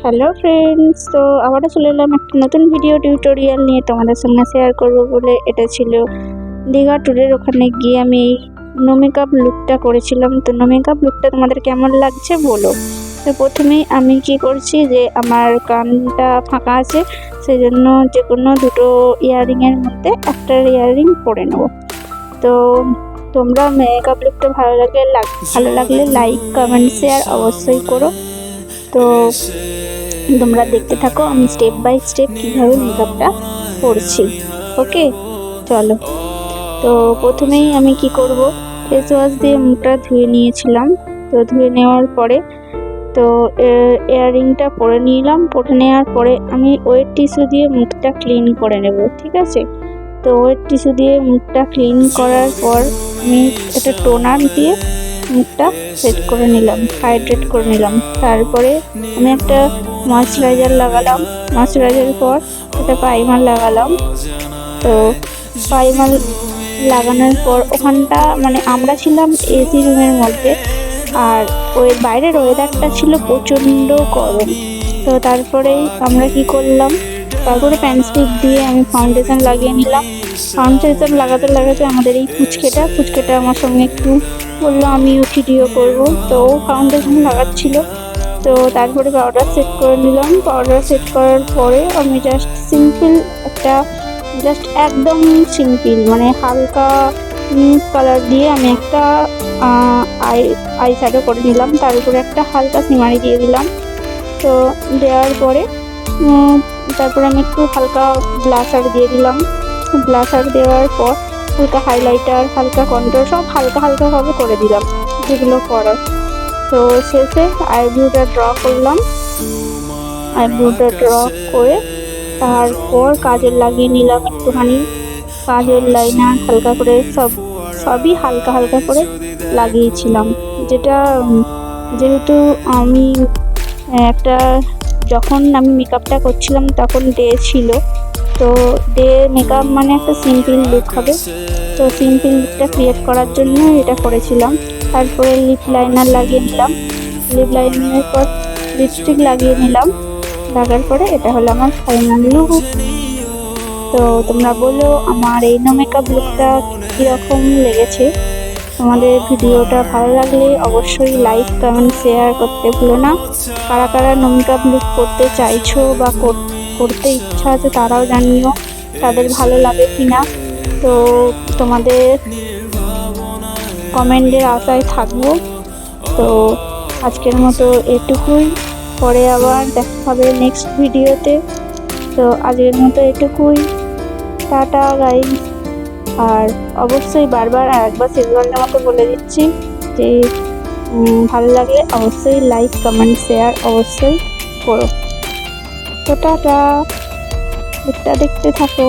Hello friends, তো আবারও চলে এলাম একটা নতুন ভিডিও টিউটোরিয়াল নিয়ে তোমাদের সঙ্গে শেয়ার করব বলে। এটা ছিল দীঘা ট্যুরের, ওখানে গিয়ে আমি এই নো মেকআপ লুকটা করেছিলাম। তো নো মেকআপ লুকটা তোমাদের কেমন লাগছে বলো। তো প্রথমেই আমি কি করছি যে আমার কানটা ফাঁকা আছে, সেই জন্য যে কোনো দুটো ইয়াররিংয়ের মধ্যে একটা ইয়াররিং পরে নেব। তো তোমরা মেকআপ লুকটা ভালো লাগলে লাইক কমেন্ট শেয়ার অবশ্যই করো। তো তোমরা দেখতে থাকো আমি স্টেপ বাই স্টেপ কীভাবে মেকআপটা করছি। ওকে, চলো। তো প্রথমেই আমি কি করব, ফেস ওয়াশ দিয়ে মুখটা ধুয়ে নিয়েছিলাম। তো ধুয়ে নেওয়ার পরে তো ইয়াররিংটা পরে নিলাম। পরে নেওয়ার পরে আমি ওয়েট টিস্যু দিয়ে মুখটা ক্লিন করে নেব, ঠিক আছে। তো ওয়েট টিস্যু দিয়ে মুখটা ক্লিন করার পর আমি একটা টোনার দিয়ে মুখটা সেট করে নিলাম, হাইড্রেট করে নিলাম। তারপরে আমি একটা ময়শ্চারাইজার লাগালাম। ময়শ্চারাইজারের পর একটা প্রাইমার লাগালাম। তো প্রাইমার লাগানোর পর ওখানটা মানে আমরা ছিলাম এসি রুমের মধ্যে, আর ওই বাইরের ওয়েদারটা ছিল প্রচণ্ড গরম। তো তারপরেই আমরা কি করলাম, তারপরে পেন্সিল দিয়ে আমি ফাউন্ডেশন লাগিয়ে নিলাম। ফাউন্ডেশন লাগাতে লাগাতে আমাদের এই ফুচকেটা আমার সঙ্গে একটু বললো আমিও ভিডিও করবো। তো ও ফাউন্ডেশন লাগাচ্ছিল। তো তারপরে পাউডার সেট করে নিলাম। পাউডার সেট করার পরে আমি একদম সিম্পল মানে হালকা কালার দিয়ে আমি একটা আই শ্যাডো করে নিলাম। তার উপরে একটা হালকা সিমারি দিয়ে দিলাম। তো দেওয়ার পরে তারপরে আমি একটু হালকা ব্লাশার দিয়ে দিলাম। ব্লাশার দেওয়ার পর হালকা হাইলাইটার, হালকা কন্ট্রোল সব হালকাভাবে করে দিলাম যেগুলো করার। তো শেষে আইব্রোটা ড্র করলাম। আইব্রোটা ড্র করে তারপর কাজল লাগিয়ে নিলাম একটুখানি। কাজল লাইনার হালকা করে সবই হালকা করে লাগিয়েছিলাম। যেহেতু আমি যখন আমি মেকআপটা করছিলাম তখন ডে ছিল। তো ডে মেকআপ মানে একটা সিম্পল লুক হবে। তো সিম্পল লুকটা ক্রিয়েট করার জন্য এটা করেছিলাম। তারপরে লিপ লাইনার লাগিয়ে নিলাম। লিপ লাইনারের পর লিপস্টিক লাগিয়ে নিলাম। লাগার পরে এটা হলো আমার ফাইনাল লুক। তো তোমরা বলো আমার এই নো মেকআপ লুকটা কীরকম লেগেছে। তোমাদের ভিডিওটা ভালো লাগলে অবশ্যই লাইক কমেন্ট শেয়ার করতে ভুলো না। কারা নো মেকআপ লুক করতে চাইছো বা করতে ইচ্ছা আছে তারাও জানিও তাদের ভালো লাগে কি না। তো তোমাদের কমেন্টের আশায় থাকবো। তো আজকের মতো এটুকুই, পরে আবার দেখা হবে নেক্সট ভিডিওতে। তো আজকের মতো এটুকুই, টাটা গাইস। আর অবশ্যই বারবার আরেকবার শেষবারের মতো বলে দিচ্ছি যে ভালো লাগলে অবশ্যই লাইক কমেন্ট শেয়ার অবশ্যই করো। তো টাটা, দেখতে থাকো।